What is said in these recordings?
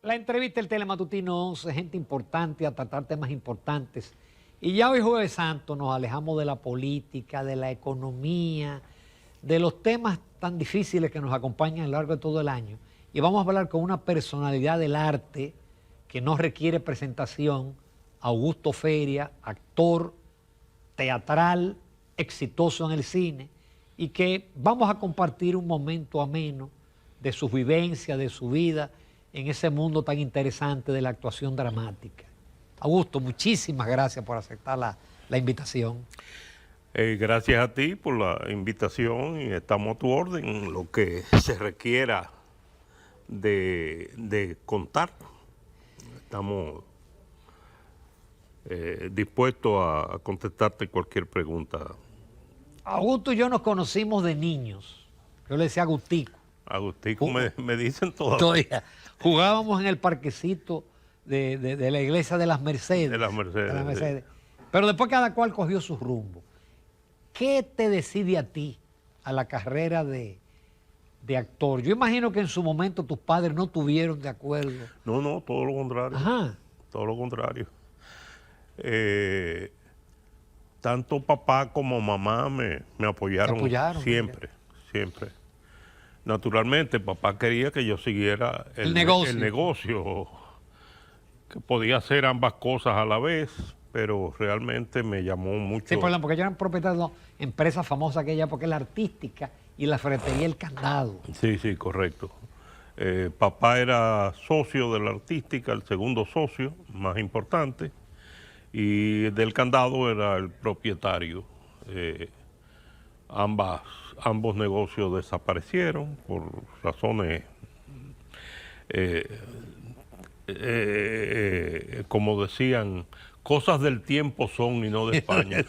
La entrevista del Telematutino 11, gente importante a tratar temas importantes. Y ya hoy Jueves Santo nos alejamos de la política, de la economía, de los temas tan difíciles que nos acompañan a lo largo de todo el año. Y vamos a hablar con una personalidad del arte que no requiere presentación, Augusto Feria, actor teatral, exitoso en el cine, y que vamos a compartir un momento ameno de sus vivencias, de su vida, en ese mundo tan interesante de la actuación dramática. Augusto, muchísimas gracias por aceptar la invitación. Gracias a ti por la invitación y estamos a tu orden, lo que se requiera de contar. Estamos dispuestos a contestarte cualquier pregunta. Augusto y yo nos conocimos de niños. Yo le decía Agustico. Agustico me dicen todavía. Todavía. Jugábamos en el parquecito de la iglesia de las Mercedes. De las Mercedes. Sí. Pero después cada cual cogió su rumbo. ¿Qué te decide a ti a la carrera de actor? Yo imagino que en su momento tus padres no tuvieron de acuerdo. No, todo lo contrario. Ajá. Todo lo contrario. Tanto papá como mamá me apoyaron siempre. Naturalmente, papá quería que yo siguiera el negocio, que podía hacer ambas cosas a la vez, pero realmente me llamó mucho. Sí, porque ellos eran propietarios de una empresa famosa aquella, porque la artística y la ferretería El Candado. Sí, correcto. Papá era socio de la artística, el segundo socio más importante, y del Candado era el propietario. Ambos negocios desaparecieron por razones, como decían, cosas del tiempo son y no de España.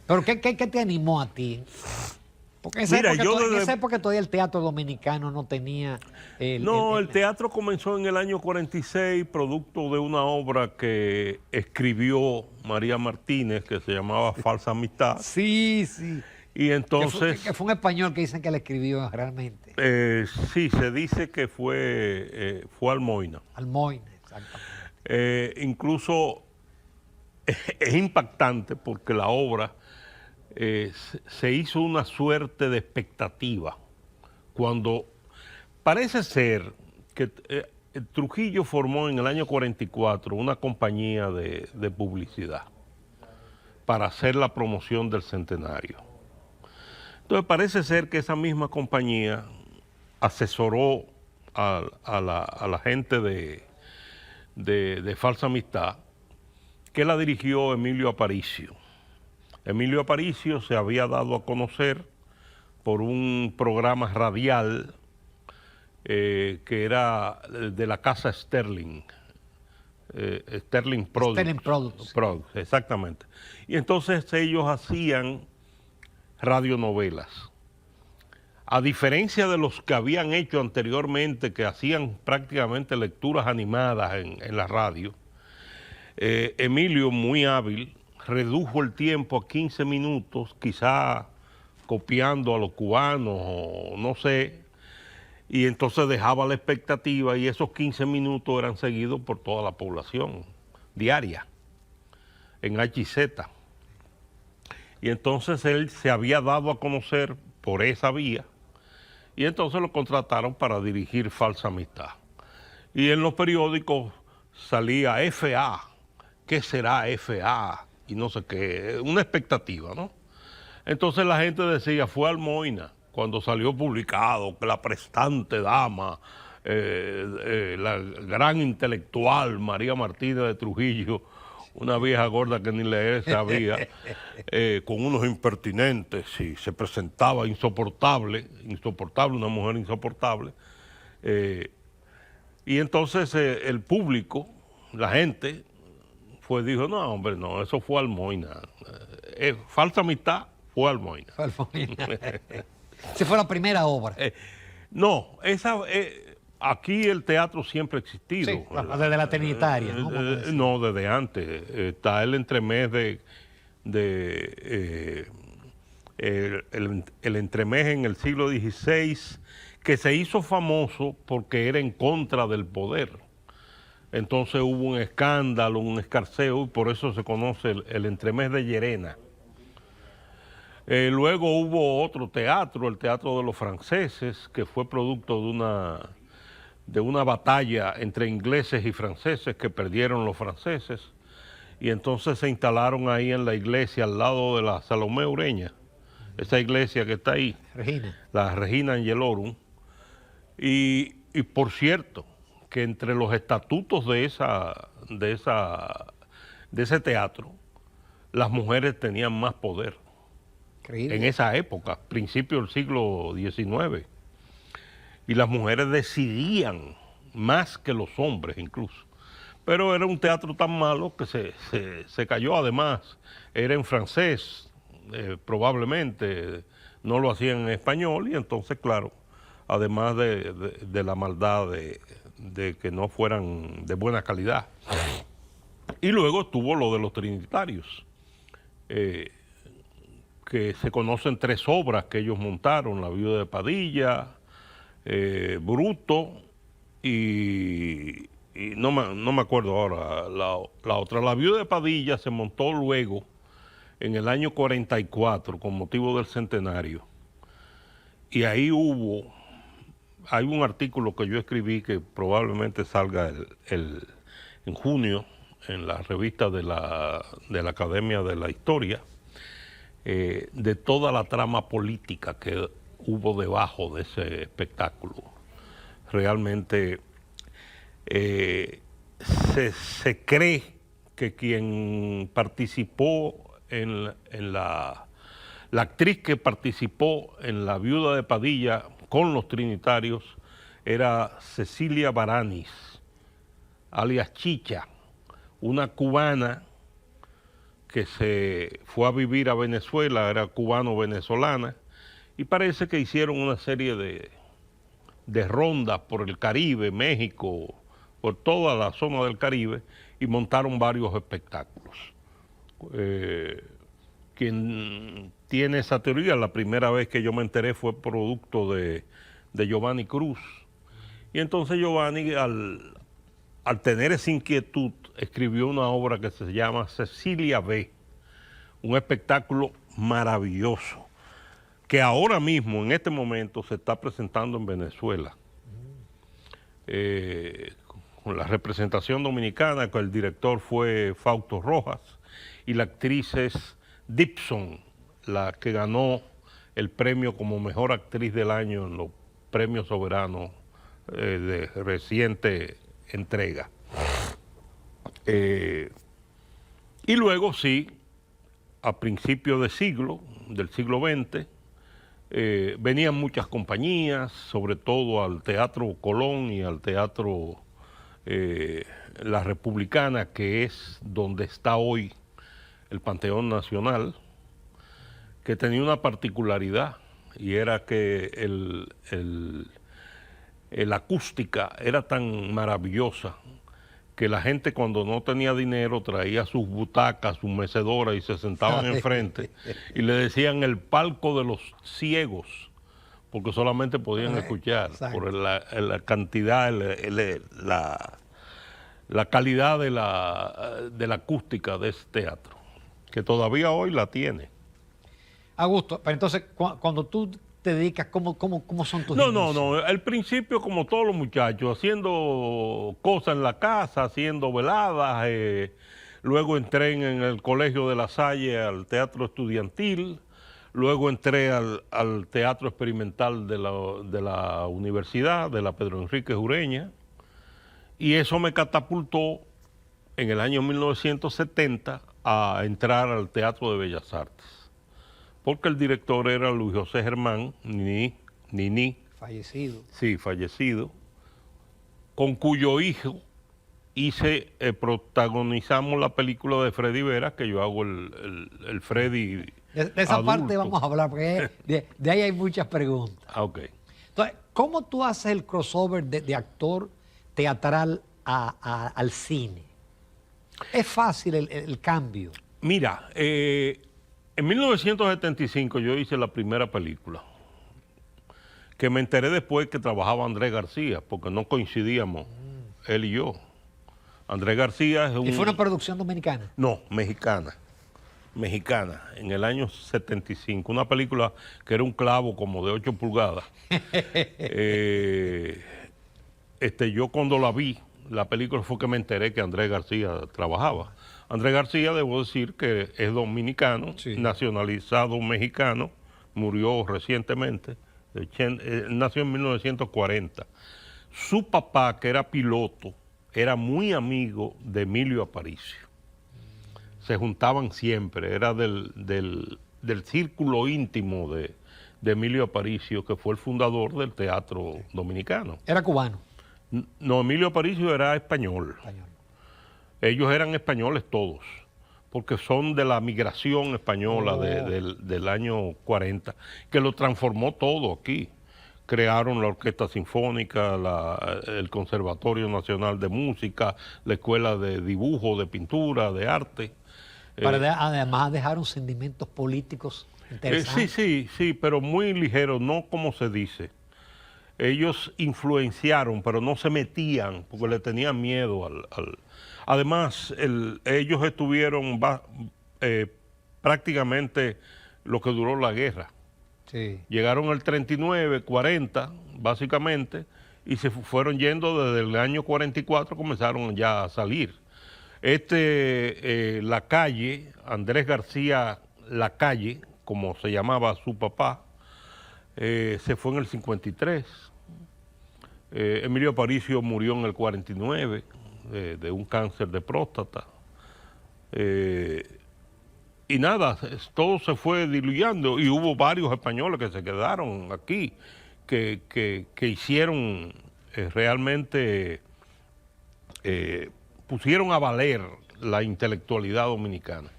¿Pero qué te animó a ti? Porque en esa época todavía el teatro dominicano no tenía... el teatro comenzó en el año 46, producto de una obra que escribió María Martínez, que se llamaba Falsa Amistad. Sí. Y entonces... Que fue un español que dicen que la escribió realmente. Sí, se dice que fue Almoina. Almoina, exactamente. Incluso es impactante porque la obra se hizo una suerte de expectativa. Cuando parece ser que Trujillo formó en el año 44 una compañía de publicidad para hacer la promoción del centenario. Entonces parece ser que esa misma compañía asesoró a la gente de Falsa Amistad, que la dirigió Emilio Aparicio. Emilio Aparicio se había dado a conocer por un programa radial que era de la casa Sterling. Sterling Products. Exactamente. Y entonces ellos hacían radionovelas. A diferencia de los que habían hecho anteriormente, que hacían prácticamente lecturas animadas en la radio, Emilio, muy hábil, redujo el tiempo a 15 minutos, quizá copiando a los cubanos o no sé, y entonces dejaba la expectativa y esos 15 minutos eran seguidos por toda la población diaria, en HZ. Y entonces él se había dado a conocer por esa vía y entonces lo contrataron para dirigir Falsa Amistad. Y en los periódicos salía FA, ¿qué será FA? Y no sé qué, una expectativa, ¿no? Entonces la gente decía, fue Almoina, cuando salió publicado que la prestante dama, la gran intelectual María Martínez de Trujillo, una vieja gorda que ni leer sabía, con unos impertinentes, y se presentaba insoportable, una mujer insoportable. Y entonces el público, la gente, dijo, no, hombre, no, eso fue Almoina. Falsa Amistad fue Almoina. ¿Esa fue la primera obra? No, aquí el teatro siempre ha existido. Sí, desde la Trinitaria, ¿no? No, desde antes. Está el entremés el entremés en el siglo XVI, que se hizo famoso porque era en contra del poder. Entonces hubo un escándalo, un escarceo, y por eso se conoce el entremés de Llerena. Luego hubo otro teatro, el Teatro de los Franceses, que fue producto de una batalla entre ingleses y franceses que perdieron los franceses, y entonces se instalaron ahí en la iglesia al lado de la Salomé Ureña, esa iglesia que está ahí, Regina. la Regina Angelorum, y por cierto, que entre los estatutos de ese teatro, las mujeres tenían más poder. Increíble. En esa época, principio del siglo XIX. Y las mujeres decidían más que los hombres incluso. Pero era un teatro tan malo que se cayó. Además, era en francés, probablemente, no lo hacían en español, y entonces, claro, además de la maldad de que no fueran de buena calidad. Y luego estuvo lo de los trinitarios, que se conocen 3 obras que ellos montaron: La viuda de Padilla, Bruto y no me acuerdo ahora la otra. La viuda de Padilla se montó luego en el año 44 con motivo del centenario, y ahí hay un artículo que yo escribí que probablemente salga en junio en la revista de la Academia de la Historia, de toda la trama política que hubo debajo de ese espectáculo. Realmente se cree que quien participó la actriz que participó en La viuda de Padilla con los trinitarios era Cecilia Baranis, alias Chicha, una cubana que se fue a vivir a Venezuela, era cubano-venezolana, y parece que hicieron una serie de rondas por el Caribe, México, por toda la zona del Caribe, y montaron varios espectáculos. Quien tiene esa teoría, la primera vez que yo me enteré fue producto de Giovanni Cruz. Y entonces Giovanni, al tener esa inquietud, escribió una obra que se llama Cecilia B., un espectáculo maravilloso, que ahora mismo, en este momento, se está presentando en Venezuela. Con la representación dominicana, que el director fue Fausto Rojas, y la actriz es Dibson, la que ganó el premio como mejor actriz del año en los premios soberanos de reciente entrega. Y luego sí, a principios del siglo XX, venían muchas compañías, sobre todo al Teatro Colón y al Teatro La Republicana, que es donde está hoy el Panteón Nacional, que tenía una particularidad, y era que la acústica era tan maravillosa que la gente, cuando no tenía dinero, traía sus butacas, sus mecedoras, y se sentaban enfrente y le decían el palco de los ciegos, porque solamente podían escuchar. Exacto. Por la cantidad, la calidad de la acústica de ese teatro, que todavía hoy la tiene. Augusto, pero entonces, cuando tú te dedicas, ¿cómo son tus inicios? No, al principio, como todos los muchachos, haciendo cosas en la casa, haciendo veladas. Luego entré en el Colegio de La Salle al teatro estudiantil. Luego entré al teatro experimental de la universidad, de la Pedro Enríquez Ureña. Y eso me catapultó en el año 1970 a entrar al Teatro de Bellas Artes, porque el director era Luis José Germán, Nini. Fallecido. Sí, fallecido, con cuyo hijo protagonizamos la película de Freddy Vera, que yo hago el Freddy de esa adulto. parte vamos a hablar, porque de ahí hay muchas preguntas. Ok. Entonces, ¿cómo tú haces el crossover de actor teatral al cine? ¿Es fácil el cambio? Mira, en 1975 yo hice la primera película, que me enteré después que trabajaba Andrés García, porque no coincidíamos, él y yo. Andrés García es un... ¿Y fue una producción dominicana? No, mexicana. Mexicana, en el año 75. Una película que era un clavo como de 8 pulgadas. Yo cuando la vi, la película, fue que me enteré que Andrés García trabajaba. Andrés García, debo decir que es dominicano, Sí. nacionalizado mexicano, murió recientemente, nació en 1940. Su papá, que era piloto, era muy amigo de Emilio Aparicio. Se juntaban siempre, era del círculo íntimo de Emilio Aparicio, que fue el fundador del teatro dominicano. Era cubano. No, Emilio Aparicio era español. Ellos eran españoles todos, porque son de la migración española del año 40, que lo transformó todo aquí. Crearon la Orquesta Sinfónica, el Conservatorio Nacional de Música, la Escuela de Dibujo, de Pintura, de Arte. Además dejaron sentimientos políticos interesantes. Sí, pero muy ligeros, no como se dice. Ellos influenciaron, pero no se metían, porque le tenían miedo al... Además, ellos estuvieron prácticamente lo que duró la guerra. Sí. Llegaron el 39, 40, básicamente, y se fueron yendo desde el año 44, comenzaron ya a salir. Lacalle, Andrés García Lacalle, como se llamaba su papá, se fue en el 53. Emilio Aparicio murió en el 49 de un cáncer de próstata. Y nada, todo se fue diluyendo y hubo varios españoles que se quedaron aquí, que hicieron realmente, pusieron a valer la intelectualidad dominicana.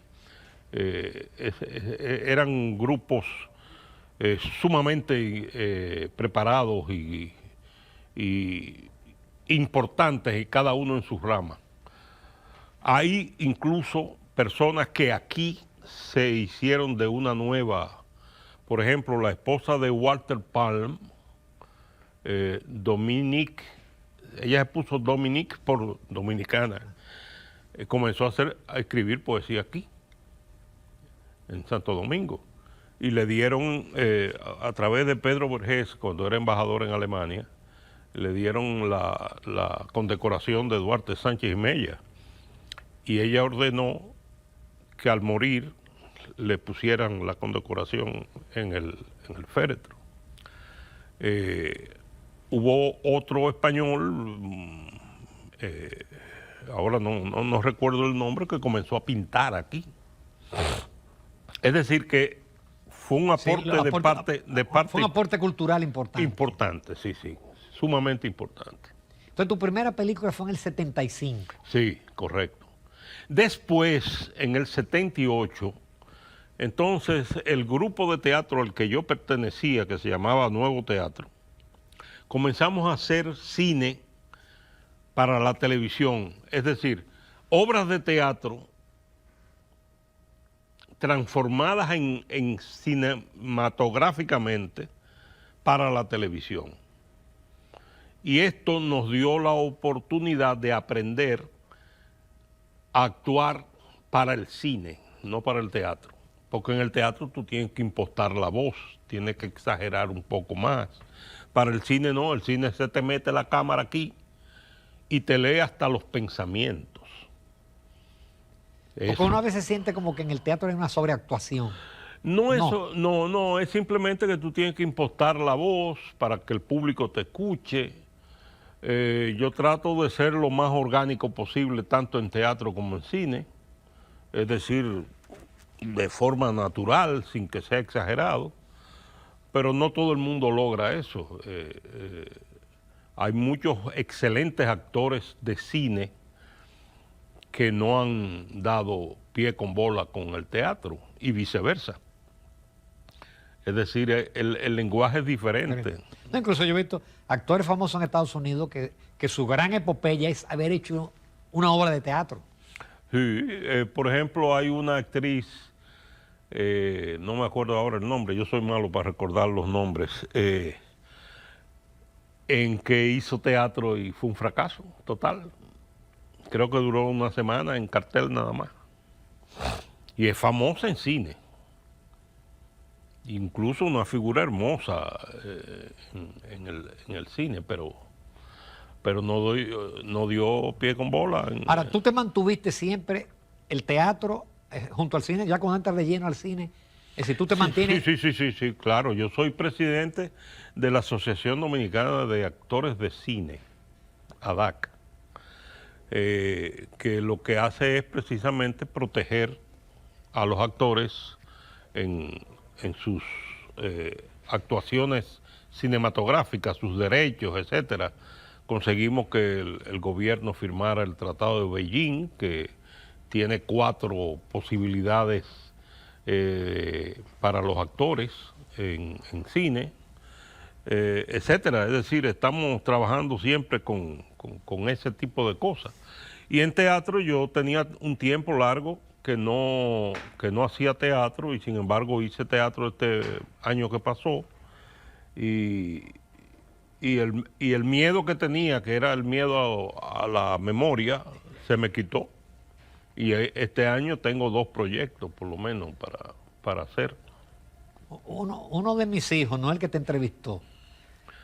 Eran grupos sumamente preparados y importantes, y cada uno en sus ramas. Hay incluso personas que aquí se hicieron de una nueva, por ejemplo, la esposa de Walter Palm, Dominique, ella se puso Dominique por dominicana, comenzó a escribir poesía aquí, en Santo Domingo, y le dieron, a través de Pedro Vergés, cuando era embajador en Alemania, le dieron la condecoración de Duarte Sánchez y Mella, y ella ordenó que al morir le pusieran la condecoración en el féretro. Hubo otro español, ahora no recuerdo el nombre, que comenzó a pintar aquí. Es decir, que fue un aporte, de parte... Fue un aporte cultural importante. Importante, sí, sumamente importante. Entonces, tu primera película fue en el 75. Sí, correcto. Después, en el 78, entonces el grupo de teatro al que yo pertenecía, que se llamaba Nuevo Teatro, comenzamos a hacer cine para la televisión, es decir, obras de teatro transformadas en cinematográficamente para la televisión. Y esto nos dio la oportunidad de aprender a actuar para el cine, no para el teatro. Porque en el teatro tú tienes que impostar la voz, tienes que exagerar un poco más. Para el cine no, el cine se te mete la cámara aquí y te lee hasta los pensamientos. Porque uno a veces siente como que en el teatro hay una sobreactuación. No, es simplemente que tú tienes que impostar la voz para que el público te escuche. Yo trato de ser lo más orgánico posible, tanto en teatro como en cine, es decir, de forma natural, sin que sea exagerado, pero no todo el mundo logra eso. Hay muchos excelentes actores de cine que no han dado pie con bola con el teatro y viceversa. Es decir, el lenguaje es diferente. No, incluso yo he visto actores famosos en Estados Unidos que su gran epopeya es haber hecho una obra de teatro. Sí, por ejemplo, hay una actriz, no me acuerdo ahora el nombre, yo soy malo para recordar los nombres, en que hizo teatro y fue un fracaso total. Creo que duró una semana en cartel nada más. Y es famosa en cine. Incluso una figura hermosa en el cine, pero no dio pie con bola. Ahora, tú te mantuviste siempre el teatro junto al cine, ya cuando entras de lleno al cine, es decir, tú te mantienes... Sí, claro. Yo soy presidente de la Asociación Dominicana de Actores de Cine, ADAC, que lo que hace es precisamente proteger a los actores en sus actuaciones cinematográficas, sus derechos, etcétera. Conseguimos que el gobierno firmara el Tratado de Beijing, que tiene 4 posibilidades para los actores en cine, etcétera. Es decir, estamos trabajando siempre con ese tipo de cosas. Y en teatro yo tenía un tiempo largo que no hacía teatro, y sin embargo hice teatro este año que pasó, y el miedo que tenía, que era el miedo a la memoria, se me quitó. Y este año tengo 2 proyectos, por lo menos, para hacer. Uno de mis hijos, no el que te entrevistó,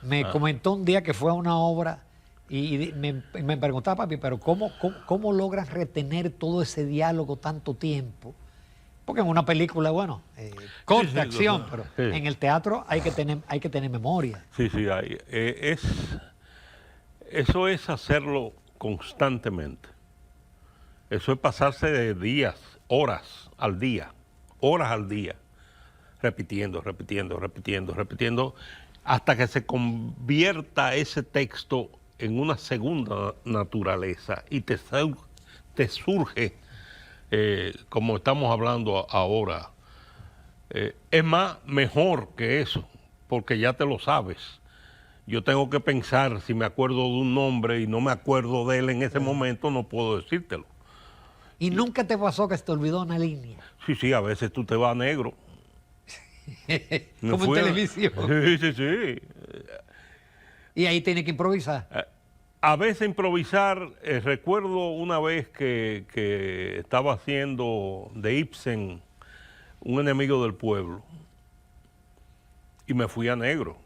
me comentó un día que fue a una obra y me preguntaba, papi, pero ¿cómo logras retener todo ese diálogo tanto tiempo? Porque en una película, bueno, corta, acción, pero en el teatro hay que tener memoria. Sí, eso es hacerlo constantemente. Eso es pasarse de días, horas al día, repitiendo, hasta que se convierta ese texto en una segunda naturaleza y te surge, como estamos hablando ahora. Es mejor que eso, porque ya te lo sabes. Yo tengo que pensar, si me acuerdo de un nombre y no me acuerdo de él en ese momento, no puedo decírtelo. ¿Y nunca te pasó que se te olvidó una línea? Sí, a veces tú te vas negro. Como en televisión. Sí. Y ahí tienes que improvisar. A veces improvisar, recuerdo una vez que estaba haciendo de Ibsen Un enemigo del pueblo y me fui a negro.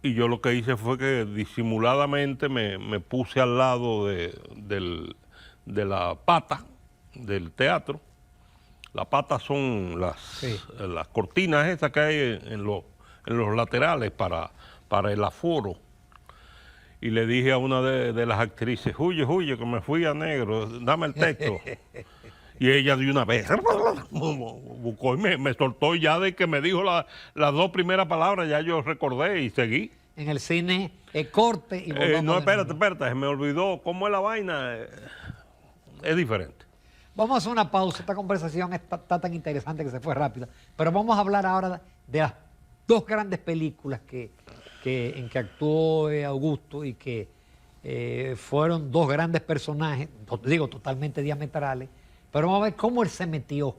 Y yo lo que hice fue que disimuladamente me puse al lado de la pata del teatro. Las patas son las cortinas esas que hay en los laterales para el aforo. Y le dije a una de las actrices, huye, que me fui a negro, dame el texto. Y ella de una vez buscó y me soltó, ya de que me dijo las 2 primeras palabras, ya yo recordé y seguí. En el cine, corte y no, espérate, se me olvidó cómo es la vaina. Es diferente. Vamos a hacer una pausa, esta conversación está tan interesante que se fue rápida, pero vamos a hablar ahora de las 2 grandes películas en que actuó Augusto y que fueron 2 grandes personajes, digo, totalmente diametrales, pero vamos a ver cómo él se metió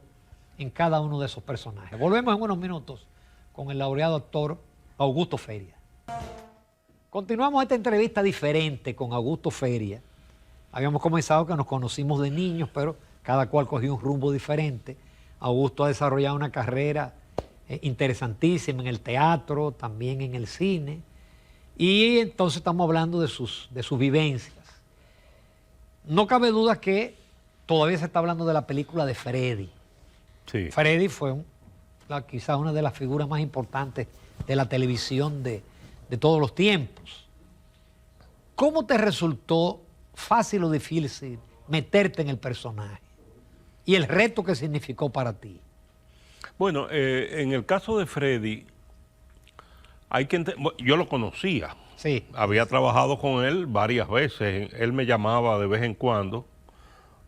en cada uno de esos personajes. Volvemos en unos minutos con el laureado actor Augusto Feria. Continuamos esta entrevista diferente con Augusto Feria. Habíamos comenzado que nos conocimos de niños, pero cada cual cogió un rumbo diferente. Augusto ha desarrollado una carrera interesantísima en el teatro, también en el cine, y entonces estamos hablando de sus vivencias. No cabe duda que todavía se está hablando de la película de Freddy. Sí. Freddy fue quizás una de las figuras más importantes de la televisión de todos los tiempos. ¿Cómo te resultó fácil o difícil meterte en el personaje? Y el reto que significó para ti. Bueno, en el caso de Freddy, yo lo conocía. Sí. Había trabajado con él varias veces. Él me llamaba de vez en cuando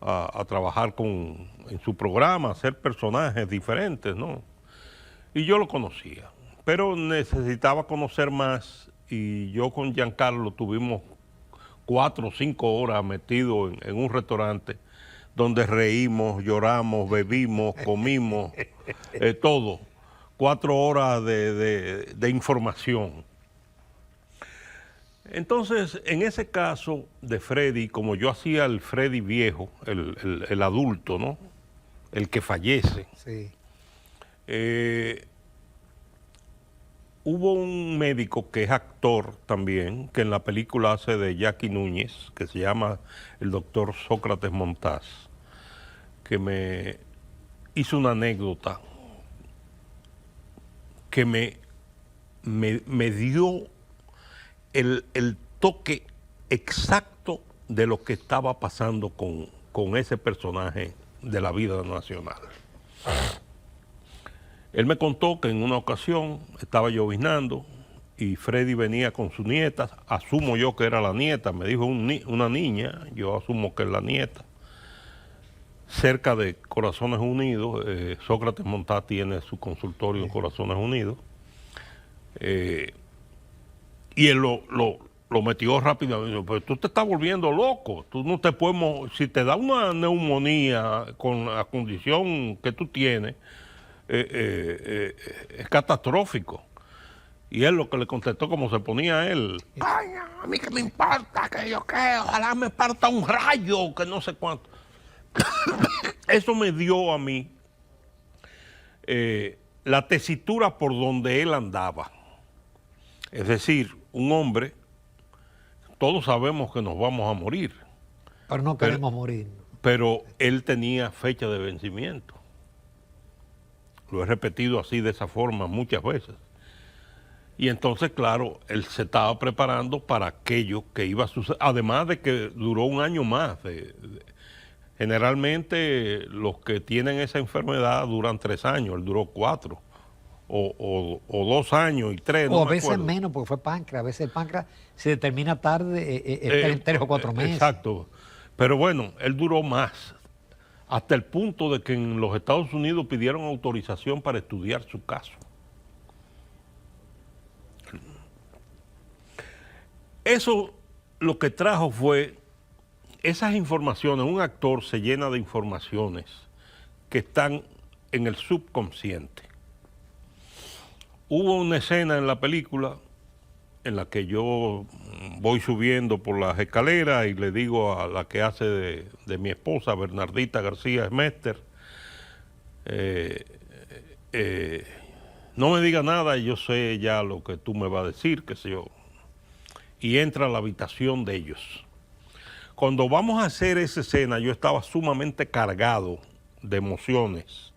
a trabajar en su programa, a hacer personajes diferentes, ¿no? Y yo lo conocía, pero necesitaba conocer más, y yo con Giancarlo tuvimos 4 o 5 horas metidos en un restaurante donde reímos, lloramos, bebimos, comimos, todo. 4 horas de información. Entonces, en ese caso de Freddy, como yo hacía el Freddy viejo, el adulto, ¿no? El que fallece, Sí. hubo un médico que es actor también, que en la película hace de Jackie Núñez, que se llama el doctor Sócrates Montaz, que me hizo una anécdota que me dio el toque exacto de lo que estaba pasando con ese personaje de la vida nacional. Él me contó que en una ocasión estaba lloviznando y Freddy venía con su nieta, asumo yo que era la nieta, me dijo una niña, yo asumo que es la nieta, cerca de Corazones Unidos. Sócrates Montaz tiene su consultorio en Corazones Unidos, y él lo metió rápidamente. Pero tú te estás volviendo loco, tú no te puedes, si te da una neumonía con la condición que tú tienes, es catastrófico. Y él lo que le contestó, como se ponía él: ay, a mí que me importa, que yo qué, ojalá me parta un rayo, que no sé cuánto. Eso me dio a mí la tesitura por donde él andaba. Es decir, un hombre, todos sabemos que nos vamos a morir. Pero no queremos morir. Pero él tenía fecha de vencimiento. Lo he repetido así, de esa forma, muchas veces. Y entonces, claro, él se estaba preparando para aquello que iba a suceder, además de que duró un año más. Generalmente los que tienen esa enfermedad duran 3 años, él duró 4, o 2 años y 3. O no a me veces acuerdo. menos, porque fue páncreas. A veces el páncreas se determina tarde, está en 3 o 4 meses. Exacto. Pero bueno, él duró más, hasta el punto de que en los Estados Unidos pidieron autorización para estudiar su caso. Eso lo que trajo fue esas informaciones. Un actor se llena de informaciones que están en el subconsciente. Hubo una escena en la película en la que yo voy subiendo por las escaleras y le digo a la que hace de mi esposa, Bernardita García Smester, no me diga nada, yo sé ya lo que tú me vas a decir, qué sé yo. Y entra a la habitación de ellos. Cuando vamos a hacer esa escena, yo estaba sumamente cargado de emociones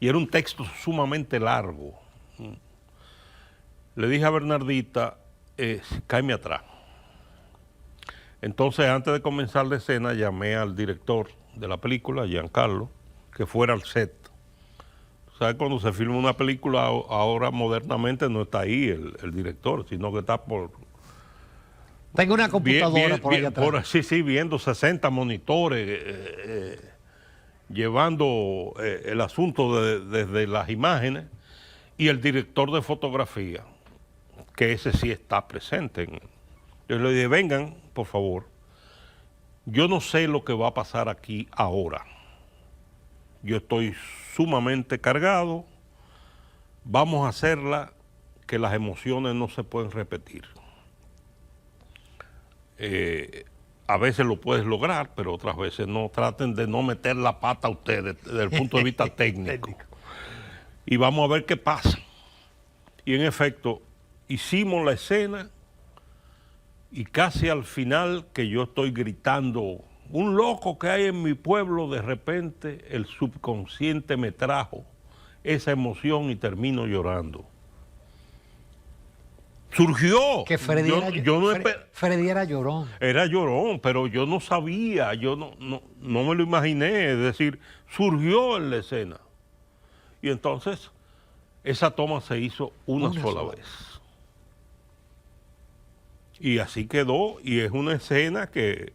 y era un texto sumamente largo. Le dije a Bernardita, cáeme atrás. Entonces, antes de comenzar la escena, llamé al director de la película, Giancarlo, que fuera al set. ¿Sabes? Cuando se filma una película, ahora modernamente no está ahí el director, sino que está por... Tengo una computadora por allá atrás. Sí, viendo 60 monitores, llevando el asunto desde las imágenes, y el director de fotografía, que ese sí está presente. Yo le dije, vengan, por favor. Yo no sé lo que va a pasar aquí ahora. Yo estoy sumamente cargado. Vamos a hacerla, que las emociones no se pueden repetir. A veces lo puedes lograr, pero otras veces no. Traten de no meter la pata a ustedes desde el punto de vista técnico. Y vamos a ver qué pasa. Y en efecto, hicimos la escena y casi al final, que yo estoy gritando, un loco que hay en mi pueblo, de repente el subconsciente me trajo esa emoción y termino llorando. Surgió. Que Freddy, Freddy era llorón. Era llorón, pero yo no sabía, yo no me lo imaginé, es decir, surgió en la escena. Y entonces, esa toma se hizo una sola vez. Y así quedó, y es una escena que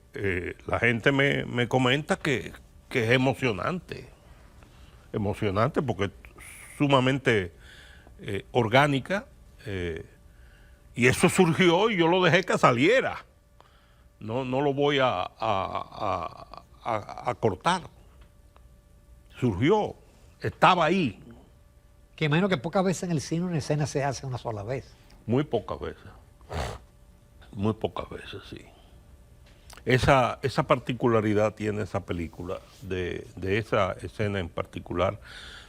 la gente me comenta que es emocionante. Emocionante porque es sumamente orgánica. Y eso surgió y yo lo dejé que saliera. No lo voy a cortar. Surgió, estaba ahí. Que imagino que pocas veces en el cine una escena se hace una sola vez. Muy pocas veces. Muy pocas veces, sí. Esa particularidad tiene esa película, de esa escena en particular,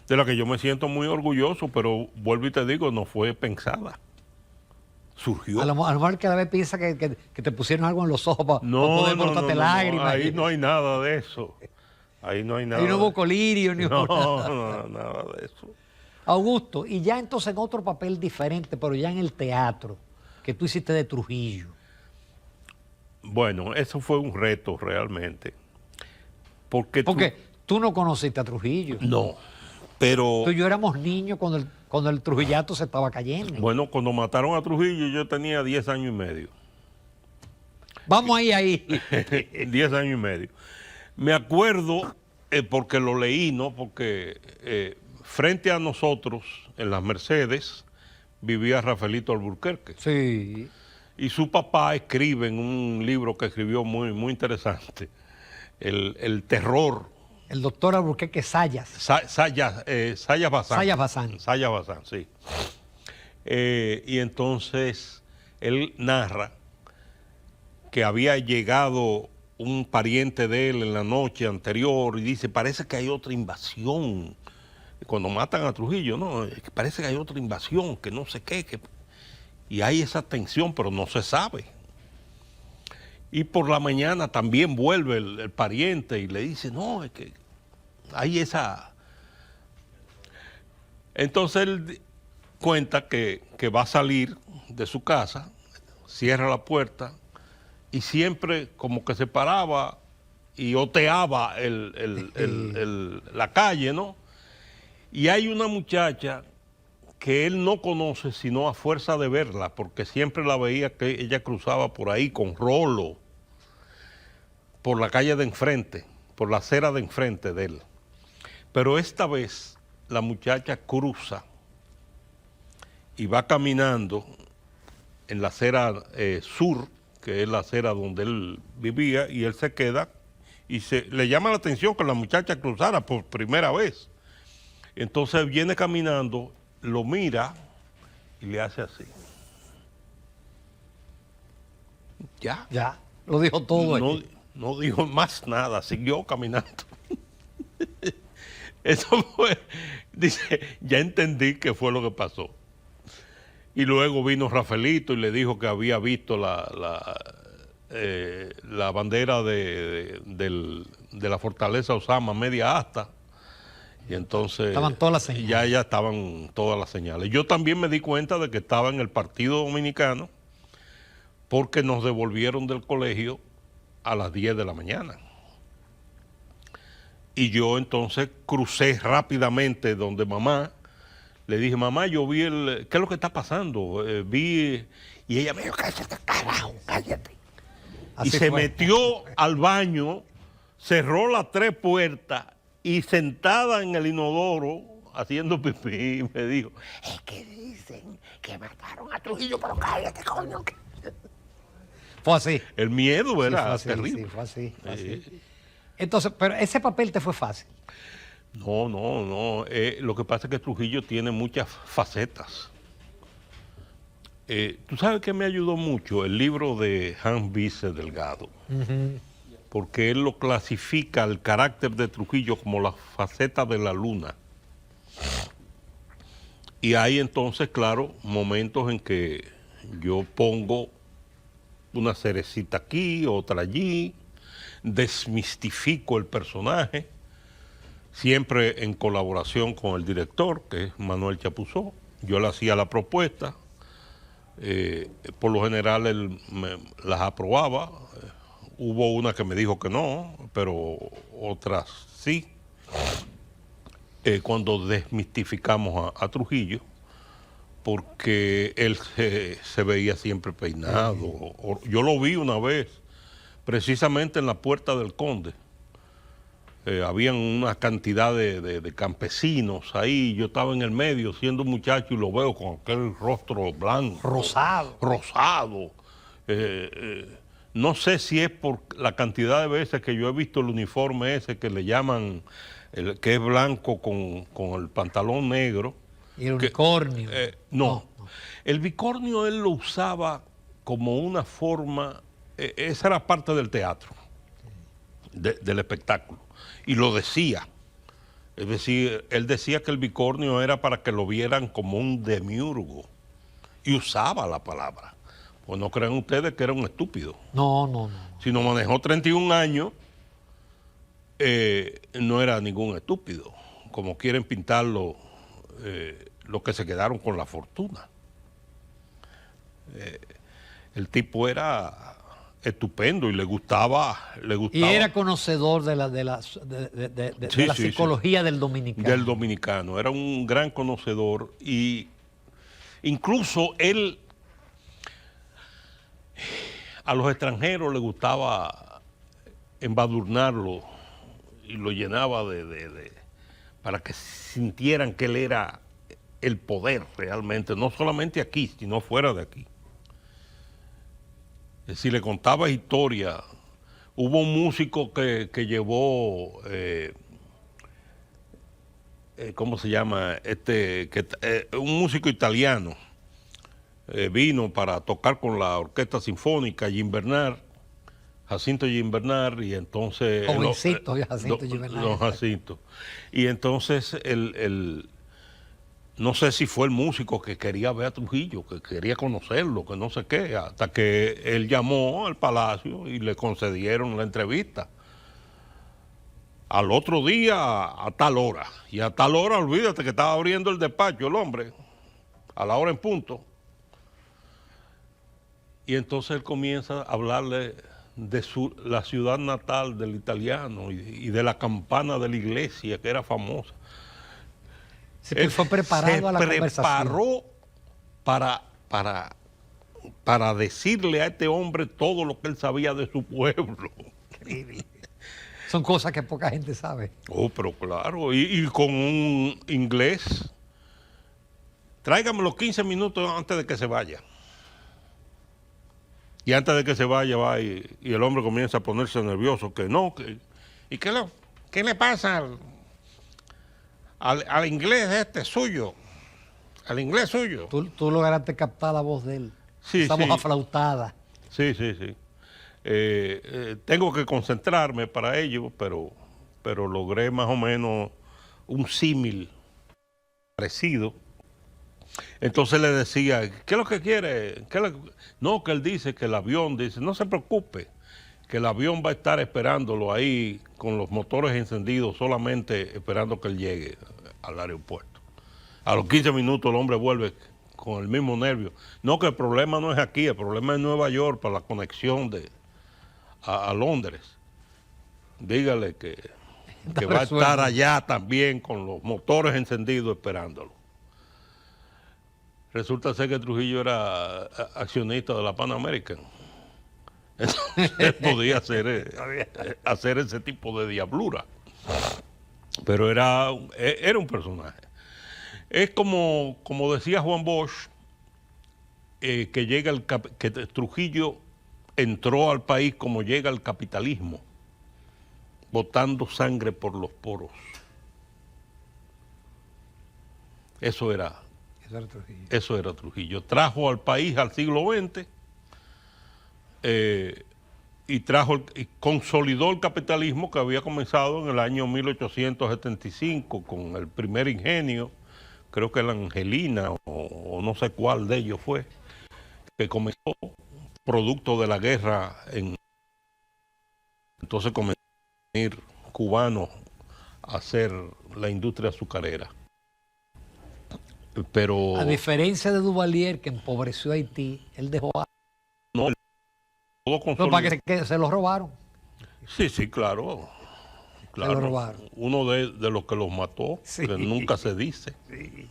de la que yo me siento muy orgulloso, pero vuelvo y te digo, no fue pensada. Surgió. A lo mejor cada vez piensa que te pusieron algo en los ojos para No, poder no, brotarte no, lágrimas. ahí no hay nada de eso. Ahí no hay nada. Ahí no hubo de... colirio ni No, hubo nada. no, nada de eso. Augusto, y ya entonces en otro papel diferente, pero ya en el teatro, que tú hiciste de Trujillo. Bueno, eso fue un reto realmente. Porque tú no conociste a Trujillo. No, pero... Tú y yo éramos niños cuando el Trujillato se estaba cayendo. Bueno, cuando mataron a Trujillo yo tenía 10 años y medio. Vamos ahí. 10 años y medio. Me acuerdo, porque lo leí, ¿no? Porque frente a nosotros, en las Mercedes, vivía Rafaelito Alburquerque. Sí. Y su papá escribe en un libro que escribió muy, muy interesante, el terror. El doctor Alburquerque Sayas. Sayas Bazán. Sayas Bazán. Sayas Bazán, sí. Y entonces él narra que había llegado un pariente de él en la noche anterior y dice, parece que hay otra invasión. Cuando matan a Trujillo, no, parece que hay otra invasión, que no sé qué, y hay esa tensión, pero no se sabe. Y por la mañana también vuelve el pariente y le dice, no, es que hay esa... Entonces él cuenta que va a salir de su casa, cierra la puerta y siempre como que se paraba y oteaba la calle, ¿no? Y hay una muchacha que él no conoce sino a fuerza de verla, porque siempre la veía que ella cruzaba por ahí con Rolo, por la calle de enfrente, por la acera de enfrente de él. Pero esta vez la muchacha cruza y va caminando en la acera sur, que es la acera donde él vivía, y él se queda y le llama la atención que la muchacha cruzara por primera vez. Entonces viene caminando, lo mira y le hace así. Ya. Ya, lo dijo todo. No dijo más nada, siguió caminando. Eso fue, dice, ya entendí qué fue lo que pasó. Y luego vino Rafaelito y le dijo que había visto la bandera de la fortaleza Osama media asta. Y entonces estaban todas las señales. Ya estaban todas las señales. Yo también me di cuenta de que estaba en el Partido Dominicano porque nos devolvieron del colegio a las 10 de la mañana. Y yo entonces crucé rápidamente donde mamá. Le dije, mamá, yo vi ¿qué es lo que está pasando? Y ella me dijo, cállate, carajo, cállate. Así y se metió al baño, cerró las 3 puertas y sentada en el inodoro haciendo pipí, me dijo, es que dicen que mataron a Trujillo, pero cállate, coño. Fue así. El miedo era sí, terrible. Sí, fue así. Entonces, pero ese papel te fue fácil. No. Lo que pasa es que Trujillo tiene muchas facetas. Tú sabes que me ayudó mucho el libro de Hans Vise Delgado. Porque él lo clasifica el carácter de Trujillo como la faceta de la luna. Y hay entonces, claro, momentos en que yo pongo una cerecita aquí, otra allí, desmistifico el personaje, siempre en colaboración con el director, que es Manuel Chapuzó. Yo le hacía la propuesta, por lo general él las aprobaba. Hubo una que me dijo que no, pero otras sí. Cuando desmistificamos a Trujillo, porque él se veía siempre peinado. Yo lo vi una vez, precisamente en la Puerta del Conde. Habían una cantidad de campesinos ahí. Yo estaba en el medio siendo muchacho y lo veo con aquel rostro blanco. Rosado. No sé si es por la cantidad de veces que yo he visto el uniforme ese que le llaman, que es blanco con el pantalón negro. ¿Y el unicornio? No. El bicornio él lo usaba como una forma, esa era parte del teatro, del espectáculo, y lo decía. Es decir, él decía que el bicornio era para que lo vieran como un demiurgo, y usaba la palabra. Pues no crean ustedes que era un estúpido. No, no, no. Si no manejó 31 años, no era ningún estúpido, como quieren pintarlo los que se quedaron con la fortuna. El tipo era estupendo y le gustaba. Y era conocedor de la Sí, sí, psicología sí, del dominicano. Del dominicano, era un gran conocedor y incluso él a los extranjeros le gustaba embadurnarlo y lo llenaba para que sintieran que él era el poder realmente, no solamente aquí, sino fuera de aquí. Es decir, le contaba historia. Hubo un músico que llevó, ¿cómo se llama? Un músico italiano vino para tocar con la orquesta sinfónica Gimbernard, Jacinto Gimbernard, y entonces... Jovencito, Jacinto Gimbernard. Don Jacinto. Y entonces no sé si fue el músico que quería ver a Trujillo, que quería conocerlo, que no sé qué, hasta que él llamó al palacio y le concedieron la entrevista. Al otro día a tal hora. Y a tal hora, olvídate que estaba abriendo el despacho el hombre, a la hora en punto. Y entonces él comienza a hablarle de la ciudad natal del italiano y de la campana de la iglesia, que era famosa. Él fue preparado a la conversación. Se preparó para decirle a este hombre todo lo que él sabía de su pueblo. Increíble. Son cosas que poca gente sabe. Oh, pero claro, y con un inglés. Tráigame los 15 minutos antes de que se vaya. Y antes de que se vaya, va y el hombre comienza a ponerse nervioso, que no, ¿y qué le pasa al inglés suyo? Al inglés suyo. Tú lograste captar la voz de él. Sí, Estamos sí. aflautada. Sí, sí, sí. Tengo que concentrarme para ello, pero logré más o menos un símil parecido. Entonces le decía, ¿qué es lo que quiere? No, que él dice que el avión, dice, no se preocupe, que el avión va a estar esperándolo ahí con los motores encendidos, solamente esperando que él llegue al aeropuerto. A los 15 minutos el hombre vuelve con el mismo nervio. No, que el problema no es aquí, el problema es Nueva York para la conexión a Londres. Dígale que va a estar allá también con los motores encendidos esperándolo. Resulta ser que Trujillo era accionista de la Pan American. Entonces él podía hacer ese tipo de diablura. Pero era un personaje. Es como decía Juan Bosch, que Trujillo entró al país como llega el capitalismo, botando sangre por los poros. Eso era Trujillo. Trajo al país al siglo XX y consolidó el capitalismo que había comenzado en el año 1875 con el primer ingenio, creo que la Angelina o no sé cuál de ellos fue, que comenzó producto de la guerra. Entonces comenzaron a venir cubanos a hacer la industria azucarera. Pero a diferencia de Duvalier, que empobreció a Haití, él dejó a... No, No, para que se lo robaron. Sí, sí, claro. Se lo robaron. Uno de los que los mató, sí, que nunca se dice. Sí.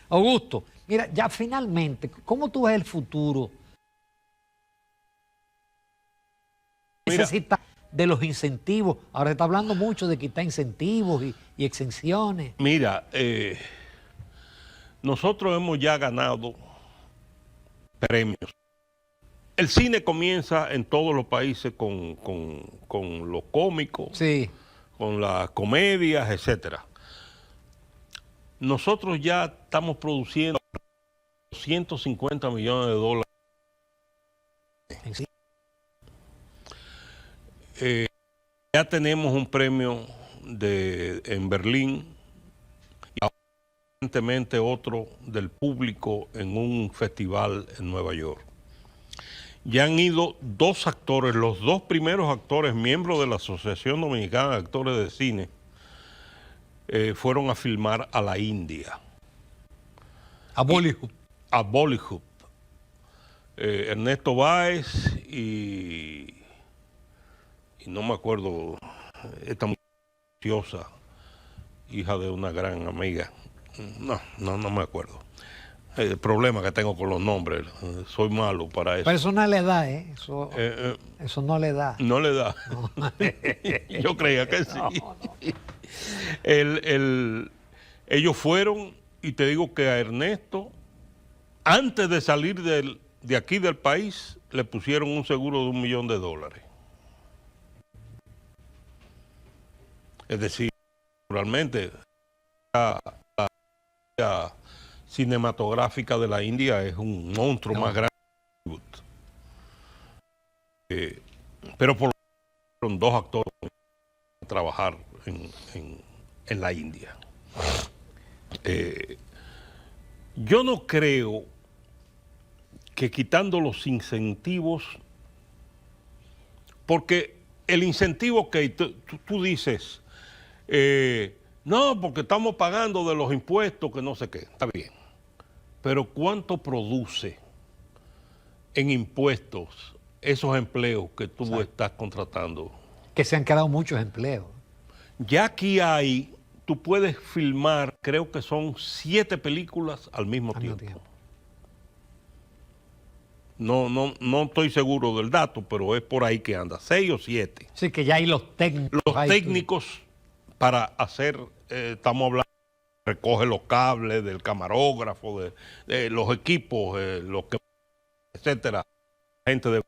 Augusto, mira, ya finalmente, ¿cómo tú ves el futuro? Necesita de los incentivos. Ahora se está hablando mucho de quitar incentivos y exenciones. Mira, nosotros hemos ya ganado premios. El cine comienza en todos los países con lo cómico, sí, con las comedias, etcétera. Nosotros ya estamos produciendo $150 millones Ya tenemos un premio en Berlín y recientemente otro del público en un festival en Nueva York. Ya han ido 2 actores, los 2 primeros actores, miembros de la Asociación Dominicana de Actores de Cine, fueron a filmar a la India. A Bollywood. A Bollywood. Ernesto Báez y no me acuerdo, esta muchacha, hija de una gran amiga. No me acuerdo. El problema que tengo con los nombres, soy malo para eso. Pero eso no le da, ¿eh? Eso no le da. No le da. No. Yo creía que sí. No. Ellos fueron, y te digo que a Ernesto, antes de salir de aquí del país, le pusieron un seguro de $1 millón. Es decir, naturalmente, la cinematográfica de la India es un monstruo más grande. Pero por lo menos fueron 2 actores a trabajar en la India. Yo no creo que quitando los incentivos, porque el incentivo que tú dices, no, porque estamos pagando de los impuestos, que no sé qué, está bien. Pero ¿cuánto produce en impuestos esos empleos que tú estás contratando? Que se han creado muchos empleos. Ya aquí tú puedes filmar, creo que son 7 películas al mismo tiempo. No estoy seguro del dato, pero es por ahí que anda, 6 o 7. Sí, que ya hay los técnicos. Los técnicos para hacer, estamos hablando, recoge los cables del camarógrafo, de los equipos, los que, etcétera, gente de...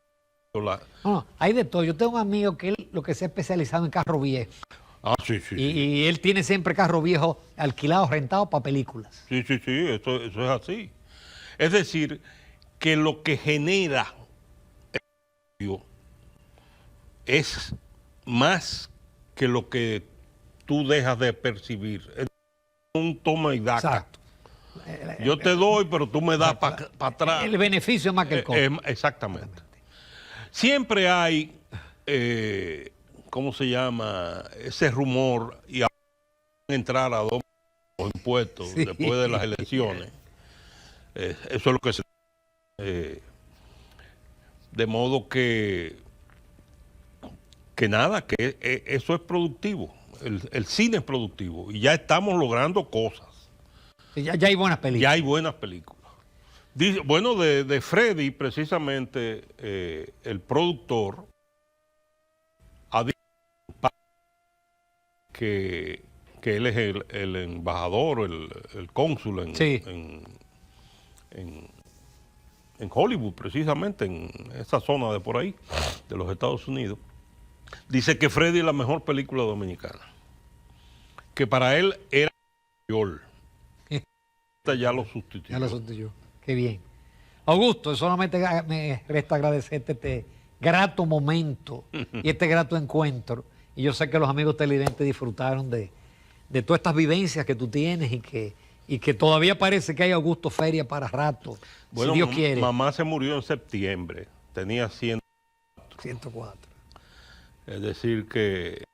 No, hay de todo. Yo tengo un amigo que él lo que se ha especializado en carro viejo. Ah, sí. Y él tiene siempre carro viejo alquilados, rentados para películas. Sí, eso es así. Es decir, que lo que genera es más que lo que tú dejas de percibir. Es un toma y daca. Exacto. Yo te doy, pero tú me das para atrás. El beneficio es más que el costo. Exactamente. Siempre hay, ¿cómo se llama? Ese rumor y a entrar a 2 los impuestos después de las elecciones. Eso es lo que se... de modo que nada, que eso es productivo. El cine es productivo y ya estamos logrando cosas. Ya hay buenas películas. Ya hay buenas películas. Bueno, de Freddy, precisamente, el productor ha dicho que él es el embajador, el cónsul en Hollywood, precisamente, en esa zona de por ahí, de los Estados Unidos. Dice que Freddy es la mejor película dominicana. Que para él era mayor. Ya lo sustituyó. Ya lo sustituyó. Qué bien. Augusto, solamente me resta agradecerte este grato momento y este grato encuentro. Y yo sé que los amigos televidentes disfrutaron de todas estas vivencias que tú tienes y que todavía parece que hay Augusto Feria para rato, bueno, si Dios quiere. Mamá se murió en septiembre, tenía 104. Es decir que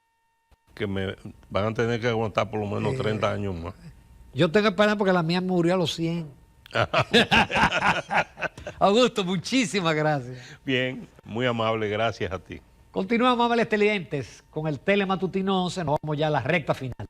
me van a tener que aguantar por lo menos 30 años más. Yo tengo esperanza porque la mía murió a los 100. Augusto, muchísimas gracias. Bien, muy amable, gracias a ti. Continuamos, amables televidentes, con el Telematutino 11, nos vamos ya a la recta final.